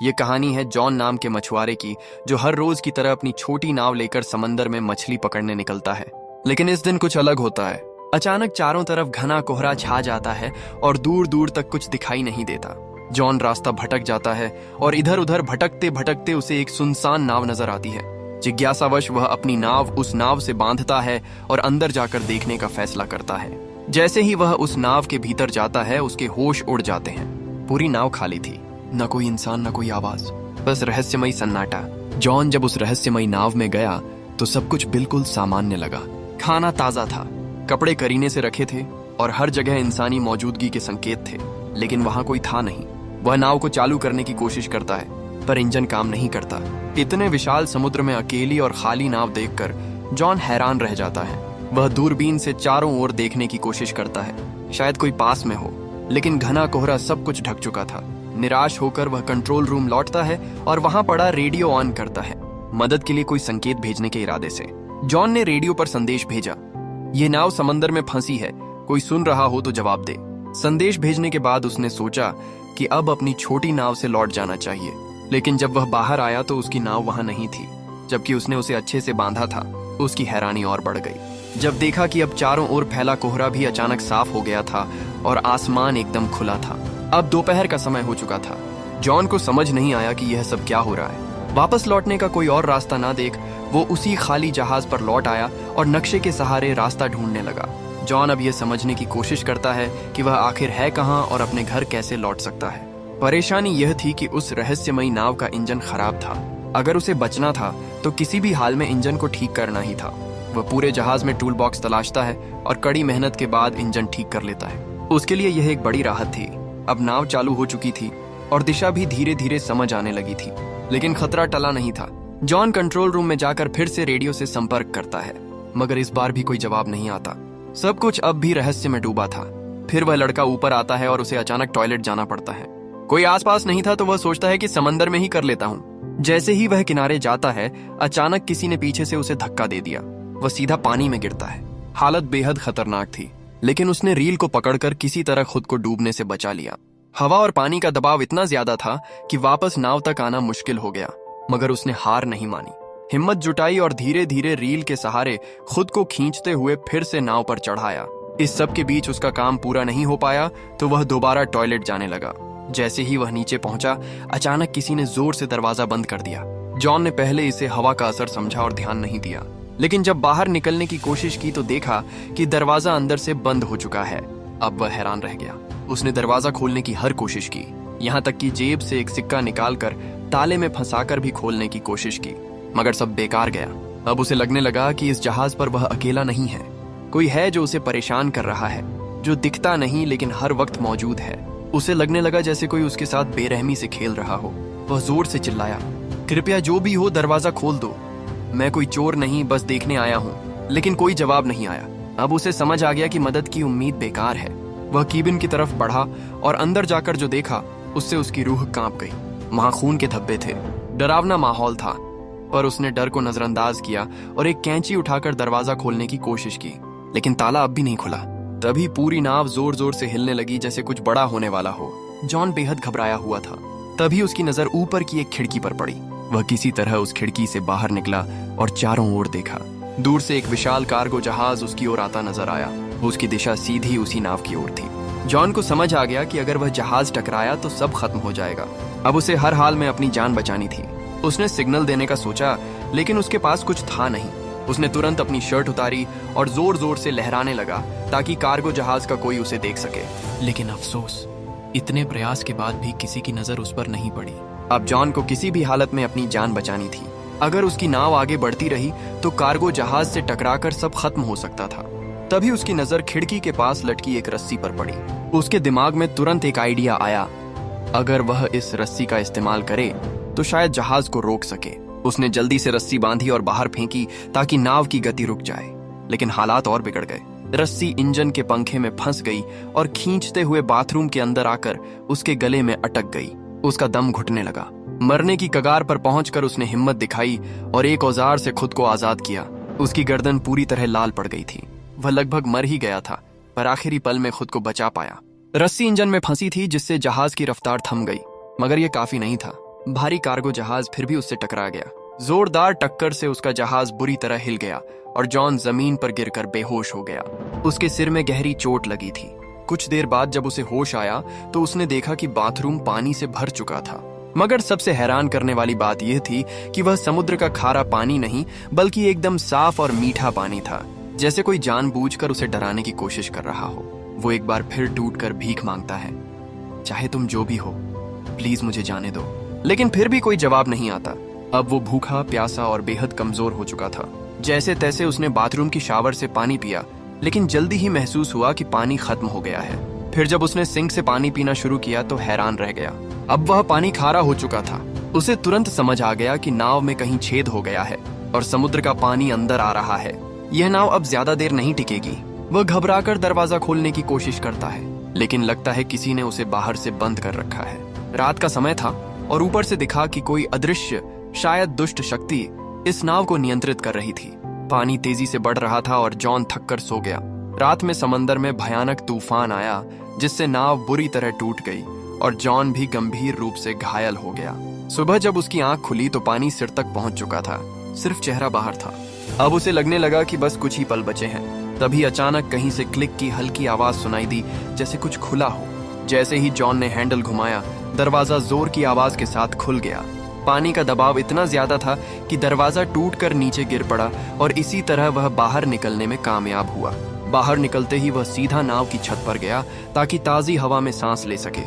ये कहानी है जॉन नाम के मछुआरे की, जो हर रोज की तरह अपनी छोटी नाव लेकर समंदर में मछली पकड़ने निकलता है। लेकिन इस दिन कुछ अलग होता है। अचानक चारों तरफ घना कोहरा छा जाता है और दूर दूर तक कुछ दिखाई नहीं देता। जॉन रास्ता भटक जाता है और इधर उधर भटकते भटकते उसे एक सुनसान नाव नजर आती है। जिज्ञासावश वह अपनी नाव उस नाव से बांधता है और अंदर जाकर देखने का फैसला करता है। जैसे ही वह उस नाव के भीतर जाता है, उसके होश उड़ जाते हैं। पूरी नाव खाली थी, न कोई इंसान न कोई आवाज, बस रहस्यमयी सन्नाटा। जॉन जब उस रहस्यमयी नाव में गया तो सब कुछ बिल्कुल सामान्य लगा। खाना ताजा था, कपड़े करीने से रखे थे और हर जगह इंसानी मौजूदगी के संकेत थे, लेकिन वहां कोई था नहीं। वह नाव को चालू करने की कोशिश करता है पर इंजन काम नहीं करता। इतने विशाल समुद्र में अकेली और खाली नाव देखकर जॉन हैरान रह जाता है। वह दूरबीन से चारों ओर देखने की कोशिश करता है, शायद कोई पास में हो, लेकिन घना कोहरा सब कुछ ढक चुका था। निराश होकर वह कंट्रोल रूम लौटता है और वहां पड़ा रेडियो ऑन करता है, मदद के लिए कोई संकेत भेजने के इरादे से। जॉन ने रेडियो पर संदेश भेजा, ये नाव समंदर में फंसी है, कोई सुन रहा हो तो जवाब दे। संदेश भेजने के बाद उसने सोचा कि अब अपनी छोटी नाव से लौट जाना चाहिए, लेकिन जब वह बाहर आया तो उसकी नाव वहां नहीं थी, जबकि उसने उसे अच्छे से बांधा था। उसकी हैरानी और बढ़ गई जब देखा कि अब चारों ओर फैला कोहरा भी अचानक साफ हो गया था और आसमान एकदम खुला था। अब दोपहर का समय हो चुका था। जॉन को समझ नहीं आया कि यह सब क्या हो रहा है। वापस लौटने का कोई और रास्ता ना देख वो उसी खाली जहाज पर लौट आया और नक्शे के सहारे रास्ता ढूंढने लगा। जॉन अब यह समझने की कोशिश करता है कि वह आखिर है कहाँ और अपने घर कैसे लौट सकता है। परेशानी यह थी कि उस रहस्यमयी नाव का इंजन खराब था। अगर उसे बचना था तो किसी भी हाल में इंजन को ठीक करना ही था। वह पूरे जहाज में टूल बॉक्स तलाशता है और कड़ी मेहनत के बाद इंजन ठीक कर लेता है। उसके लिए यह एक बड़ी राहत थी। अब नाव चालू हो चुकी थी और दिशा भी धीरे धीरे समझ आने लगी थी, लेकिन खतरा टला नहीं था। जॉन कंट्रोल रूम में जाकर फिर से रेडियो से संपर्क करता है, मगर इस बार भी कोई जवाब नहीं आता। सब कुछ अब भी रहस्य में डूबा था। फिर वह लड़का ऊपर आता है और उसे अचानक टॉयलेट जाना पड़ता है। कोई आसपास नहीं था तो वह सोचता है कि समंदर में ही कर लेता हूँ। जैसे ही वह किनारे जाता है, अचानक किसी ने पीछे से उसे धक्का दे दिया। वह सीधा पानी में गिरता है। हालत बेहद खतरनाक थी, लेकिन उसने रील को पकड़कर किसी तरह खुद को डूबने से बचा लिया। हवा और पानी का दबाव इतना ज्यादा था कि वापस नाव तक आना मुश्किल हो गया, मगर उसने हार नहीं मानी। हिम्मत जुटाई और धीरे धीरे रील के सहारे खुद को खींचते हुए फिर से नाव पर चढ़ाया। इस सब के बीच उसका काम पूरा नहीं हो पाया तो वह दोबारा टॉयलेट जाने लगा। जैसे ही वह नीचे पहुंचा, अचानक किसी ने जोर से दरवाजा बंद कर दिया। जॉन ने पहले इसे हवा का असर समझा और ध्यान नहीं दिया, लेकिन जब बाहर निकलने की कोशिश की तो देखा कि दरवाजा अंदर से बंद हो चुका है। अब वह हैरान रह गया। उसने दरवाजा खोलने की हर कोशिश की, यहाँ तक कि जेब से एक सिक्का निकालकर ताले में फंसाकर भी खोलने की कोशिश की, मगर सब बेकार गया। अब उसे लगने लगा कि इस जहाज पर वह अकेला नहीं है। कोई है जो उसे परेशान कर रहा है, जो दिखता नहीं लेकिन हर वक्त मौजूद है। उसे लगने लगा जैसे कोई उसके साथ बेरहमी से खेल रहा हो। वह जोर से चिल्लाया, कृपया जो भी हो दरवाजा खोल दो, मैं कोई चोर नहीं, बस देखने आया हूँ। लेकिन कोई जवाब नहीं आया। अब उसे समझ आ गया कि मदद की उम्मीद बेकार है। वह कीबिन की तरफ बढ़ा और अंदर जाकर जो देखा उससे उसकी रूह कांप गई। वहां खून के धब्बे थे, डरावना माहौल था, पर उसने डर को नजरअंदाज किया और एक कैंची उठाकर दरवाजा खोलने की कोशिश की, लेकिन ताला अब भी नहीं खुला। तभी पूरी नाव जोर जोर से हिलने लगी, जैसे कुछ बड़ा होने वाला हो। जॉन बेहद घबराया हुआ था। तभी उसकी नजर ऊपर की एक खिड़की पर पड़ी। वह किसी तरह उस खिड़की से बाहर निकला और चारों ओर देखा। दूर से एक विशाल कार्गो जहाज उसकी ओर आता नजर आया। उसकी दिशा सीधी उसी नाव की ओर थी। जॉन को समझ आ गया कि अगर वह जहाज टकराया तो सब खत्म हो जाएगा। अब उसे हर हाल में अपनी जान बचानी थी। उसने सिग्नल देने का सोचा, लेकिन उसके पास कुछ था नहीं। उसने तुरंत अपनी शर्ट उतारी और जोर जोर से लहराने लगा ताकि कार्गो जहाज का कोई उसे देख सके। लेकिन अफसोस, इतने प्रयास के बाद भी किसी की नजर उस पर नहीं पड़ी। अब जॉन को किसी भी हालत में अपनी जान बचानी थी। अगर उसकी नाव आगे बढ़ती रही तो कार्गो जहाज से टकराकर सब खत्म हो सकता था। तभी उसकी नजर खिड़की के पास लटकी एक रस्सी पर पड़ी। उसके दिमाग में तुरंत एक आइडिया आया, अगर वह इस रस्सी का इस्तेमाल करे तो शायद जहाज को रोक सके। उसने जल्दी से रस्सी बांधी और बाहर फेंकी ताकि नाव की गति रुक जाए, लेकिन हालात और बिगड़ गए। रस्सी इंजन के पंखे में फंस गई और खींचते हुए बाथरूम के अंदर आकर उसके गले में अटक गई। उसका दम घुटने लगा। मरने की कगार पर पहुंचकर उसने हिम्मत दिखाई और एक औजार से खुद को आजाद किया। उसकी गर्दन पूरी तरह लाल पड़ गई थी। वह लगभग मर ही गया था, पर आखिरी पल में खुद को बचा पाया। रस्सी इंजन में फंसी थी, जिससे जहाज की रफ्तार थम गई, मगर यह काफी नहीं था। भारी कार्गो जहाज फिर भी उससे टकरा गया। जोरदार टक्कर से उसका जहाज बुरी तरह हिल गया और जॉन जमीन पर गिरकर बेहोश हो गया। उसके सिर में गहरी चोट लगी थी। कुछ देर बाद जब उसे होश आया तो उसने देखा कि बाथरूम पानी से भर चुका था। मगर सबसे हैरान करने वाली बात यह थी कि वह समुद्र का खारा पानी नहीं बल्कि एकदम साफ और मीठा पानी था, जैसे कोई जानबूझकर उसे डराने की कोशिश कर रहा हो। वो एक बार फिर टूटकर भीख मांगता है, चाहे तुम जो भी हो, प्लीज मुझे जाने दो। लेकिन फिर भी कोई जवाब नहीं आता। अब वो भूखा, प्यासा और बेहद कमजोर हो चुका था। जैसे तैसे उसने बाथरूम की शावर से पानी पिया, लेकिन जल्दी ही महसूस हुआ कि पानी खत्म हो गया है। फिर जब उसने सिंक से पानी पीना शुरू किया तो हैरान रह गया। अब वह पानी खारा हो चुका था। उसे तुरंत समझ आ गया कि नाव में कहीं छेद हो गया है और समुद्र का पानी अंदर आ रहा है। यह नाव अब ज्यादा देर नहीं टिकेगी। वह घबराकर दरवाजा खोलने की कोशिश करता है, लेकिन लगता है किसी ने उसे बाहर से बंद कर रखा है। रात का समय था और ऊपर से दिखा कि कोई अदृश्य, शायद दुष्ट शक्ति इस नाव को नियंत्रित कर रही थी। पानी तेजी से बढ़ रहा था और जॉन थककर सो गया। रात में समंदर में भयानक तूफान आया, जिससे नाव बुरी तरह टूट गई और जॉन भी गंभीर रूप से घायल हो गया। सुबह जब उसकी आंख खुली तो पानी सिर तक पहुंच चुका था, सिर्फ चेहरा बाहर था। अब उसे लगने लगा कि बस कुछ ही पल बचे हैं। तभी अचानक कहीं से क्लिक की हल्की आवाज सुनाई दी, जैसे कुछ खुला हो। जैसे ही जॉन ने हैंडल घुमाया, दरवाजा जोर की आवाज के साथ खुल गया। पानी का दबाव इतना ज्यादा था कि दरवाजा टूटकर नीचे गिर पड़ा और इसी तरह वह बाहर निकलने में कामयाब हुआ। बाहर निकलते ही वह सीधा नाव की छत पर गया ताकि ताजी हवा में सांस ले सके,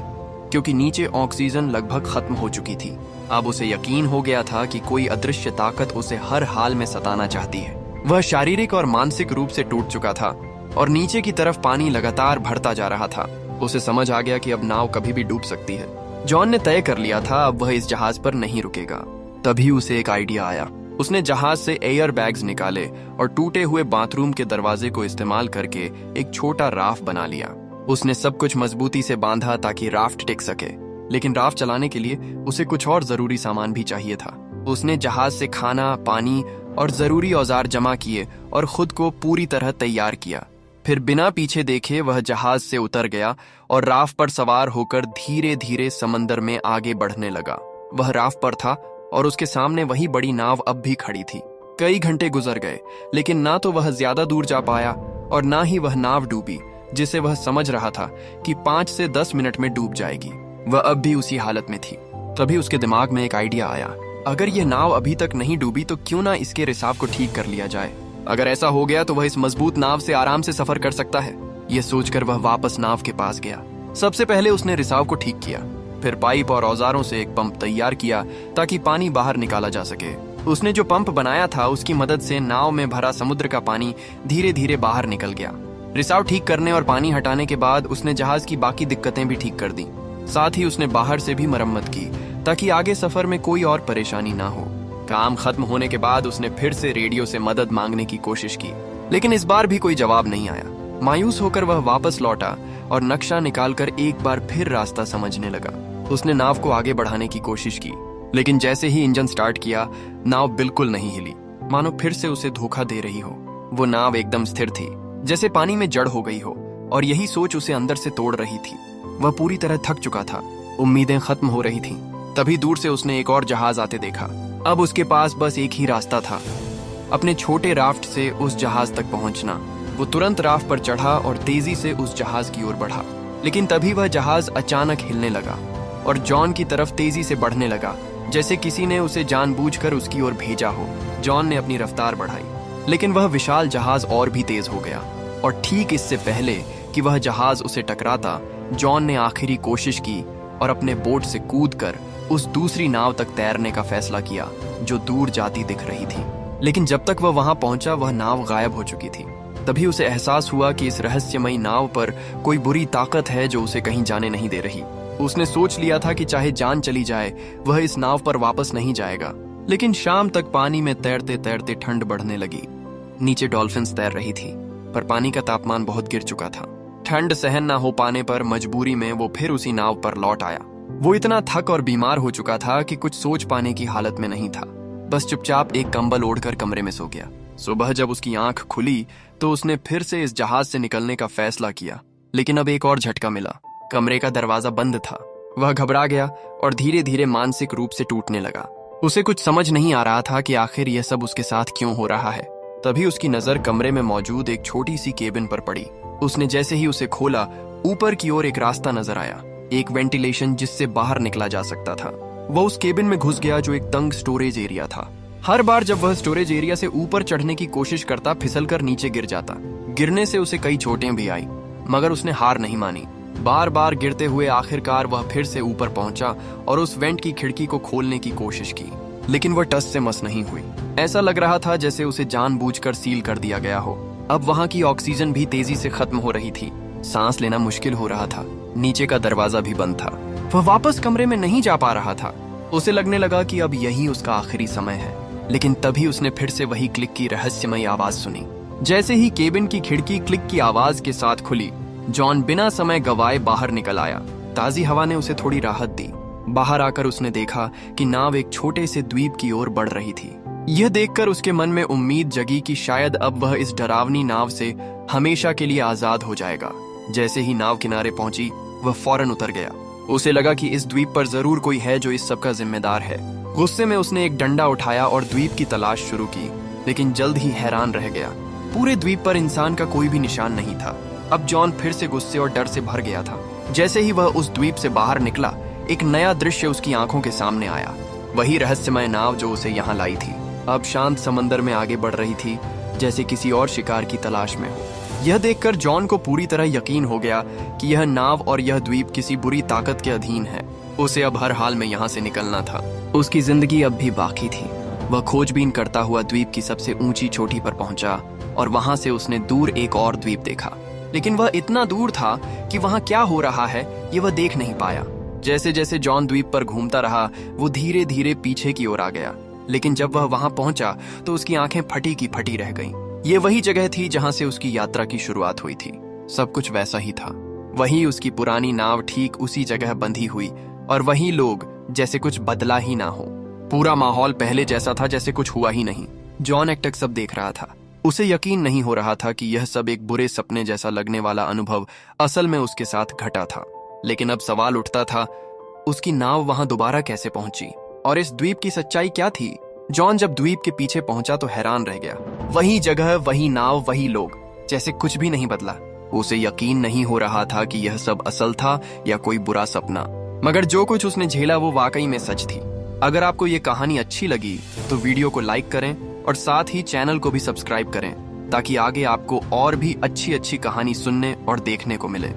क्योंकि नीचे ऑक्सीजन लगभग खत्म हो चुकी थी। अब उसे यकीन हो गया था कि कोई अदृश्य ताकत उसे हर हाल में सताना चाहती है। वह शारीरिक और मानसिक रूप से टूट चुका था और नीचे की तरफ पानी लगातार बढ़ता जा रहा था। उसे समझ आ गया कि अब नाव कभी भी डूब सकती है। जॉन ने तय कर लिया था अब वह इस जहाज पर नहीं रुकेगा। तभी उसे एक आइडिया आया। उसने जहाज से एयर बैग्स निकाले और टूटे हुए बाथरूम के दरवाजे को इस्तेमाल करके एक छोटा राफ्ट बना लिया। उसने सब कुछ मजबूती से बांधा ताकि राफ्ट टिक सके, लेकिन राफ्ट चलाने के लिए उसे कुछ और जरूरी सामान भी चाहिए था। उसने जहाज से खाना, पानी और जरूरी औजार जमा किए और खुद को पूरी तरह तैयार किया। फिर बिना पीछे देखे वह जहाज से उतर गया और राफ्ट पर सवार होकर धीरे धीरे समंदर में आगे बढ़ने लगा। वह राफ्ट पर था और उसके सामने वही बड़ी नाव अब भी खड़ी थी। कई घंटे गुजर गए, लेकिन ना तो वह ज्यादा दूर जा पाया और ना ही वह नाव डूबी, जिसे वह समझ रहा था कि 5 से 10 मिनट में डूब जाएगी। वह अब भी उसी हालत में थी। तभी उसके दिमाग में एक आइडिया आया। अगर यह नाव अभी तक नहीं डूबी तो क्यों ना इसके रिसाव को ठीक कर लिया जाए। अगर ऐसा हो गया तो वह इस मजबूत नाव से आराम से सफर कर सकता है। यह सोचकर वह वापस नाव के पास गया। सबसे पहले उसने रिसाव को ठीक किया, फिर पाइप और औजारों से एक पंप तैयार किया ताकि पानी बाहर निकाला जा सके। उसने जो पंप बनाया था उसकी मदद से नाव में भरा समुद्र का पानी धीरे धीरे बाहर निकल गया। रिसाव ठीक करने और पानी हटाने के बाद उसने जहाज की बाकी दिक्कतें भी ठीक कर दी। साथ ही उसने बाहर से भी मरम्मत की ताकि आगे सफर में कोई और परेशानी ना हो। काम खत्म होने के बाद उसने फिर से रेडियो से मदद मांगने की कोशिश की, लेकिन इस बार भी कोई जवाब नहीं आया। मायूस होकर वह वापस लौटा और नक्शा निकालकर एक बार फिर रास्ता समझने लगा। उसने नाव को आगे बढ़ाने की कोशिश की, लेकिन जैसे ही इंजन स्टार्ट किया, नाव बिल्कुल नहीं हिली, मानो फिर से उसे धोखा दे रही हो। वो नाव एकदम स्थिर थी, जैसे पानी में जड़ हो गई हो, और यही सोच उसे अंदर से तोड़ रही थी। वह पूरी तरह थक चुका था, उम्मीदें खत्म हो रही थीं। तभी दूर से उसने एक और जहाज आते देखा। अब उसके पास बस एक ही रास्ता था, अपने छोटे राफ्ट से उस जहाज तक पहुंचना। वो तुरंत राफ्ट पर चढ़ा और तेजी से उस जहाज की ओर बढ़ा। लेकिन तभी वह जहाज अचानक हिलने लगा और जॉन की तरफ तेजी से बढ़ने लगा, जैसे किसी ने उसे जानबूझकर उसकी ओर भेजा हो। जॉन ने अपनी रफ्तार बढ़ाई, लेकिन वह विशाल जहाज और भी तेज हो गया, और ठीक इससे पहले कि वह जहाज उसे टकराता, जॉन ने आखिरी कोशिश की और अपने बोट से कूदकर उस दूसरी नाव तक तैरने का फैसला किया जो दूर जाती दिख रही थी। लेकिन जब तक वह वहां पहुंचा, वह नाव गायब हो चुकी थी। तभी उसे एहसास हुआ कि इस रहस्यमयी नाव पर कोई बुरी ताकत है जो उसे कहीं जाने नहीं दे रही। उसने सोच लिया था कि चाहे जान चली जाए, वह इस नाव पर वापस नहीं जाएगा। लेकिन शाम तक पानी में तैरते तैरते ठंड बढ़ने लगी। नीचे डॉल्फिन्स तैर रही थी, पर पानी का तापमान बहुत गिर चुका था। ठंड सहन न हो पाने पर मजबूरी में वो फिर उसी नाव पर लौट आया। वो इतना थक और बीमार हो चुका था कि कुछ सोच पाने की हालत में नहीं था। बस चुपचाप एक कंबल ओढ़कर कमरे में सो गया। सुबह जब उसकी आंख खुली तो उसने फिर से इस जहाज से निकलने का फैसला किया, लेकिन अब एक और झटका मिला। कमरे का दरवाजा बंद था वह घबरा गया और धीरे धीरे मानसिक रूप से टूटने लगा। उसे कुछ समझ नहीं आ रहा था कि आखिर यह सब उसके साथ क्यों हो रहा है। तभी उसकी नजर कमरे में मौजूद एक छोटी सी केबिन पर पड़ी। उसने जैसे ही उसे खोला, ऊपर की ओर एक रास्ता नजर आया, एक वेंटिलेशन जिससे बाहर निकला जा सकता था। वह उस केबिन में घुस गया जो एक तंग स्टोरेज एरिया था। हर बार जब वह स्टोरेज एरिया से ऊपर चढ़ने की कोशिश करता, फिसलकर नीचे गिर जाता। गिरने से उसे कई चोटें भी आई, मगर उसने हार नहीं मानी। बार बार गिरते हुए आखिरकार वह फिर से ऊपर पहुंचा और उस वेंट की खिड़की को खोलने की कोशिश की, लेकिन वह टस से मस नहीं हुई। ऐसा लग रहा था जैसे उसे जानबूझकर सील कर दिया गया हो। अब वहां की ऑक्सीजन भी तेजी से खत्म हो रही थी। सांस लेना मुश्किल हो रहा था। नीचे का दरवाजा भी बंद था। वह वापस कमरे में नहीं जा पा रहा था। उसे लगने लगा कि अब यही उसका आखिरी समय है। लेकिन तभी उसने फिर से वही क्लिक की रहस्यमयी आवाज सुनी। जैसे ही केबिन की खिड़की क्लिक की आवाज के साथ खुली, जॉन बिना समय गवाए बाहर निकल आया। ताजी हवा ने उसे थोड़ी राहत दी। बाहर आकर उसने देखा कि नाव एक छोटे से द्वीप की ओर बढ़ रही थी। यह देखकर उसके मन में उम्मीद जगी कि शायद अब वह इस डरावनी नाव से हमेशा के लिए आजाद हो जाएगा। जैसे ही नाव किनारे पहुंची, वह फौरन उतर गया। उसे लगा कि इस द्वीप पर जरूर कोई है जो इस सब का जिम्मेदार है। गुस्से में उसने एक डंडा उठाया और द्वीप की तलाश शुरू की, लेकिन जल्द ही हैरान रह गया। पूरे द्वीप पर इंसान का कोई भी निशान नहीं था। अब जॉन फिर से गुस्से और डर से भर गया था। जैसे ही वह उस द्वीप से बाहर निकला, एक नया दृश्य उसकी आंखों के सामने आया। वही रहस्यमय नाव जो उसे यहाँ लाई थी, अब शांत समंदर में आगे बढ़ रही थी, जैसे किसी और शिकार की तलाश में हो। यह देखकर जॉन को पूरी तरह यकीन हो गया कि यह नाव और यह द्वीप किसी बुरी ताकत के अधीन है। उसे अब हर हाल में यहाँ से निकलना था। उसकी जिंदगी अब भी बाकी थी। वह खोजबीन करता हुआ द्वीप की सबसे ऊंची चोटी पर पहुंचा और वहां से उसने दूर एक और द्वीप देखा, लेकिन वह इतना दूर था कि वहां क्या हो रहा है ये वह देख नहीं पाया। जैसे जैसे जॉन द्वीप पर घूमता रहा, वो धीरे धीरे पीछे की ओर आ गया, लेकिन जब वह वहां पहुंचा तो उसकी आंखें फटी की फटी रह गईं। ये वही जगह थी जहां से उसकी यात्रा की शुरुआत हुई थी। सब कुछ वैसा ही था। वही उसकी पुरानी नाव ठीक उसी जगह बंधी हुई और वही लोग, जैसे कुछ बदला ही ना हो। पूरा माहौल पहले जैसा था, जैसे कुछ हुआ ही नहीं। जॉन एकटक सब देख रहा था। उसे यकीन नहीं हो रहा था कि यह सब एक बुरे सपने जैसा लगने वाला अनुभव असल में उसके साथ घटा था। लेकिन अब सवाल उठता था, उसकी नाव वहां दोबारा कैसे पहुंची और इस द्वीप की सच्चाई क्या थी? जॉन जब द्वीप के पीछे पहुंचा तो हैरान रह गया। वही जगह, वही नाव, वही लोग, जैसे कुछ भी नहीं बदला। उसे यकीन नहीं हो रहा था कि यह सब असल था या कोई बुरा सपना। मगर जो कुछ उसने झेला वो वाकई में सच थी। अगर आपको ये कहानी अच्छी लगी तो वीडियो को लाइक करें और साथ ही चैनल को भी सब्सक्राइब करें, ताकि आगे आपको और भी अच्छी अच्छी कहानी सुनने और देखने को मिले।